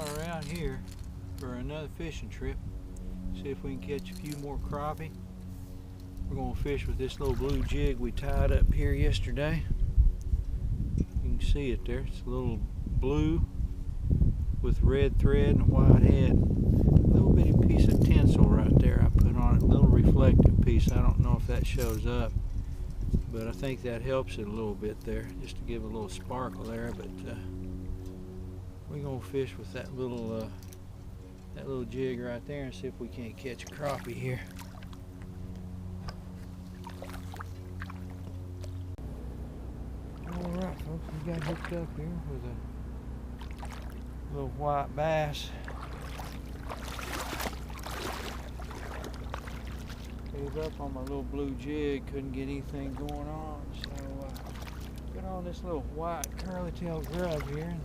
We're out here for another fishing trip. See if we can catch a few more crappie. We're gonna fish with this little blue jig we tied up here yesterday. You can see it there. It's a little blue with red thread and a white head. A little bitty piece of tinsel right there I put on it, a little reflective piece. I don't know if that shows up, but I think that helps it a little bit there, just to give a little sparkle there. But we're gonna fish with that little jig right there and see if we can't catch a crappie here. All right, folks, we got hooked up here with a little white bass. Gave up on my little blue jig, couldn't get anything going on, so got on this little white curly tail grub here, and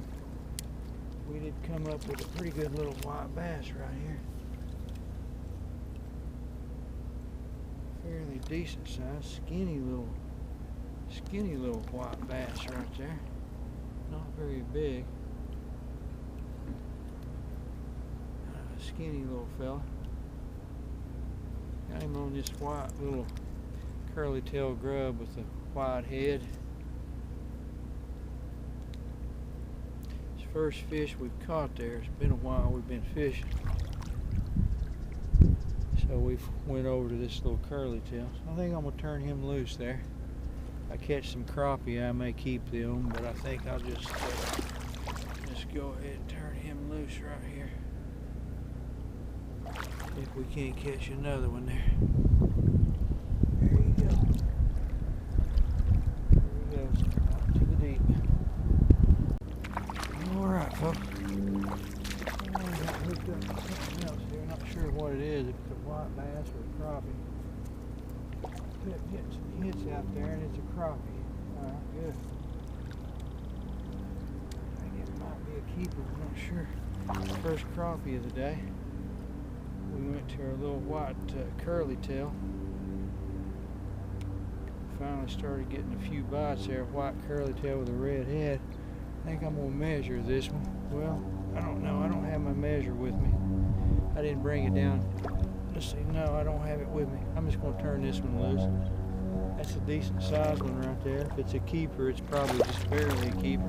we did come up with a pretty good little white bass right here. Fairly decent size, skinny little white bass right there. Not very big. Skinny little fella. Got him on this white little curly tail grub with a white head. It's the first fish we've caught there. It's been a while we've been fishing. So we went over to this little curly tail. I think I'm gonna turn him loose there. If I catch some crappie, I may keep them, but I think I'll just go ahead and turn him loose right here. If we can't catch another one there. There you go. There he goes, out to the deep. Alright, folks. I got hooked up with something else here. Not sure what it is, if it's a white bass or a crappie. Getting some hits out there, and it's a crappie. Alright, good. I think it might be a keeper, I'm not sure. First crappie of the day. We went to our little white curly tail. Finally started getting a few bites there. White curly tail with a red head. I think I'm gonna measure this one. Well, I don't know. I don't have my measure with me. I didn't bring it down. Let's see. No, I don't have it with me. I'm just gonna turn this one loose. That's a decent sized one right there. If it's a keeper, it's probably just barely a keeper.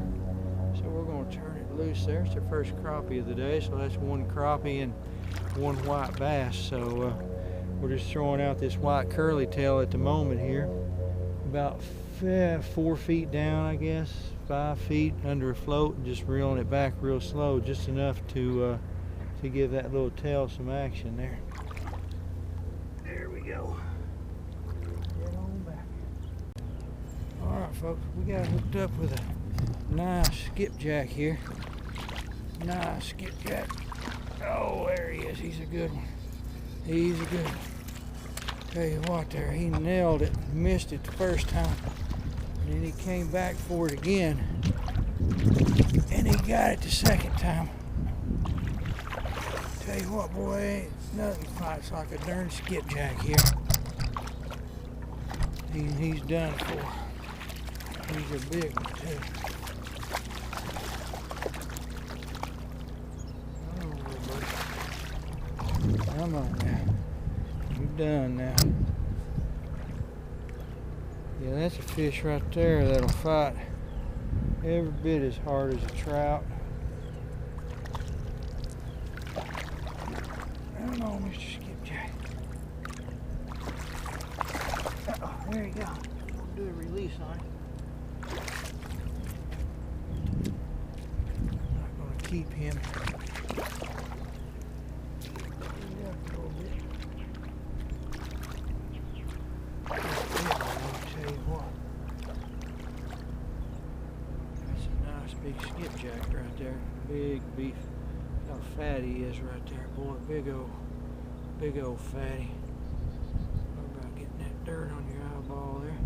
So we're gonna turn it loose there. It's our first crappie of the day. So that's one crappie and one white bass. So we're just throwing out this white curly tail at the moment here, about 4 feet down, I guess, 5 feet under a float, and just reeling it back real slow, just enough to give that little tail some action there. There we go. Get on back. All right, folks, we got hooked up with a nice skipjack here. Nice skipjack. Oh, there he is. He's a good one. He's a good one. Tell you what there, he nailed it. Missed it the first time. And then he came back for it again. And he got it the second time. Tell you what, boy, ain't nothing fights like a darn skipjack here. He's done for. He's a big one, too. Come on now. You're done now. Yeah, that's a fish right there that'll fight every bit as hard as a trout. Come on, Mr. Skipjack. Uh-oh, there you go. We'll do a release on it. Not going to keep him. Big skipjack right there. Big beef. How fat he is right there, boy. Big old fatty. What about getting that dirt on your eyeball there?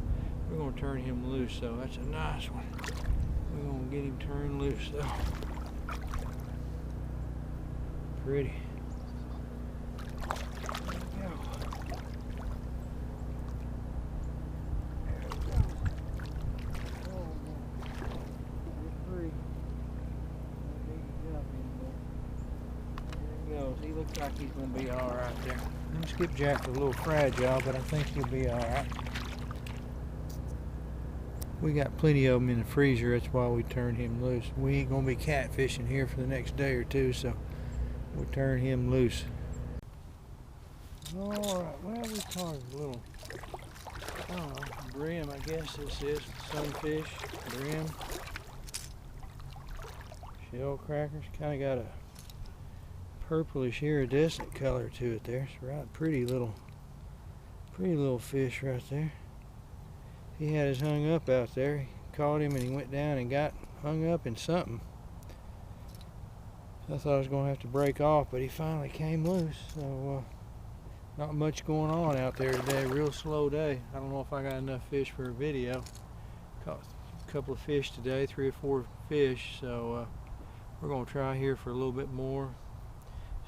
We're gonna turn him loose though. That's a nice one. We're gonna get him turned loose though. Pretty. looks like he's gonna be all right there. Skipjack's a little fragile, but I think he'll be all right. We got plenty of them in the freezer. That's why we turned him loose. We ain't gonna be catfishing here for the next day or two, so we'll turn him loose. All right. Well, we caught a little, I don't know, bream. I guess this is sunfish, bream, shell crackers. Kind of got a purplish iridescent color to it there. It's right, pretty little fish right there. He had his hung up out there. He caught him and he went down and got hung up in something. I thought I was going to have to break off, but he finally came loose. So not much going on out there today. Real slow day. I don't know if I got enough fish for a video. Caught a couple of fish today, 3 or 4 fish. So we're going to try here for a little bit more.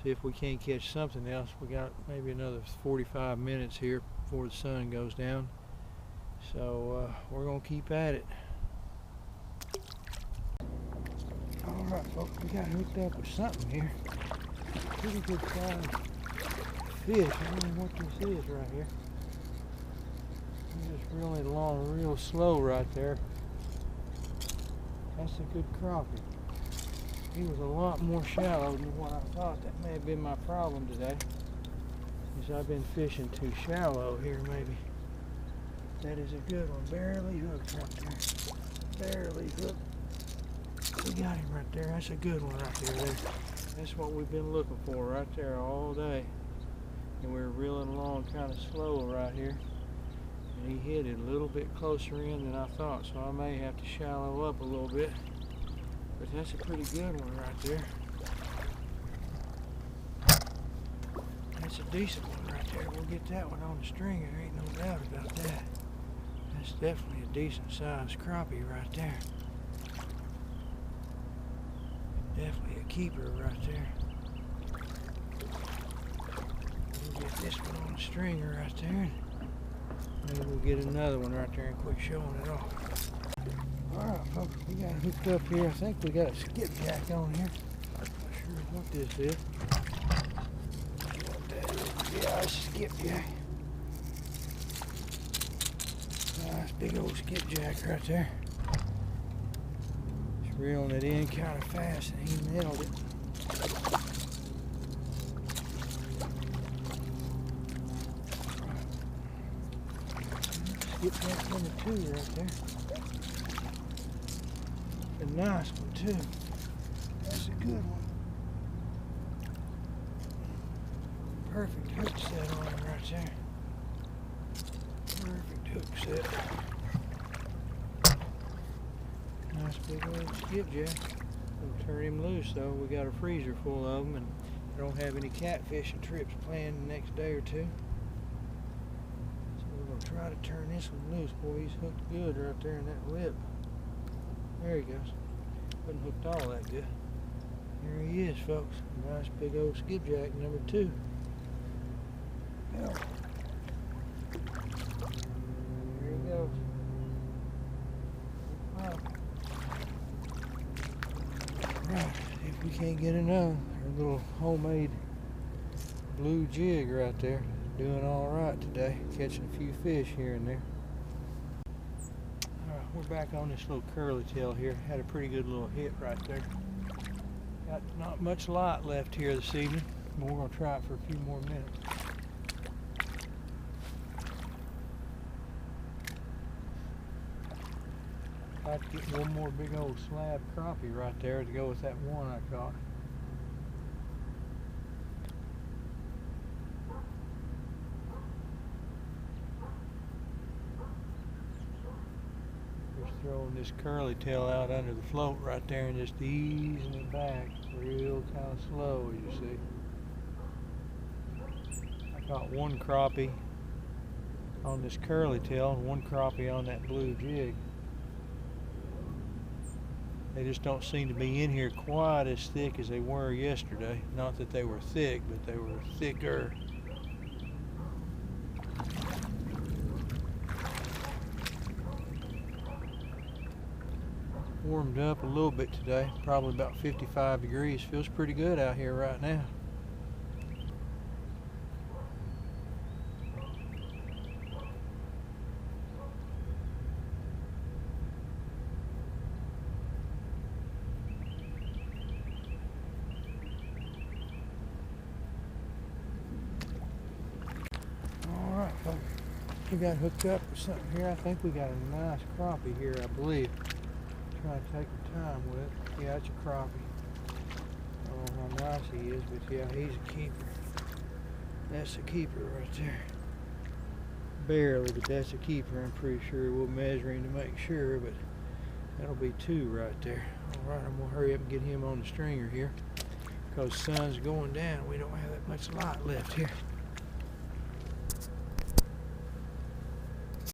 See if we can't catch something else. We got maybe another 45 minutes here before the sun goes down. So we're going to keep at it. Alright folks, we got hooked up with something here. Pretty good sized fish. I don't know what this is right here. I'm just reeling along real slow right there. That's a good crappie. He was a lot more shallow than what I thought. That may have been my problem today. Since I've been fishing too shallow here maybe. That is a good one. Barely hooked right there. Barely hooked. We got him right there. That's a good one right there. That's what we've been looking for right there all day. And we're reeling along kind of slow right here. And he hit it a little bit closer in than I thought, so I may have to shallow up a little bit. But that's a pretty good one right there. That's a decent one right there. We'll get that one on the string. There ain't no doubt about that. That's definitely a decent sized crappie right there. Definitely a keeper right there. We'll get this one on the stringer right there. Maybe we'll get another one right there and quit showing it off. Alright folks, we got hooked up here. I think we got a skipjack on here. Not sure what this is. What that is. Yeah, it's a skipjack. Nice big old skipjack right there. Just reeling it in kind of fast and he nailed it. Skipjack number 2 right there. A nice one too. That's a good one. Perfect hook set on him right there. Perfect hook set. Nice big old skipjack. We'll turn him loose though. We got a freezer full of them and I don't have any catfishing trips planned the next day or two. So we're going to try to turn this one loose. Boy, he's hooked good right there in that lip. There he goes. Wasn't hooked all that good. There he is, folks. Nice big old skipjack number 2. Yeah. There he goes. Wow. Right, if we can't get another, our little homemade blue jig right there. Doing all right today. Catching a few fish here and there. We're back on this little curly tail here. Had a pretty good little hit right there. Got not much light left here this evening, but we're going to try it for a few more minutes. I'd like to get one more big old slab crappie right there to go with that one I caught. Throwing this curly tail out under the float right there and just easing it back real kind of slow, as you see. I caught one crappie on this curly tail and one crappie on that blue jig. They just don't seem to be in here quite as thick as they were yesterday. Not that they were thick, but they were thicker. Warmed up a little bit today, probably about 55 degrees. Feels pretty good out here right now. We got hooked up with something here. I think we got a nice crappie here, I believe. Trying to take our time with it. Yeah, it's a crappie. I don't know how nice he is, but yeah, he's a keeper. That's a keeper right there. Barely, but that's a keeper. I'm pretty sure we'll measure him to make sure, but that'll be 2 right there. All right, I'm gonna hurry up and get him on the stringer here because the sun's going down. We don't have that much light left here.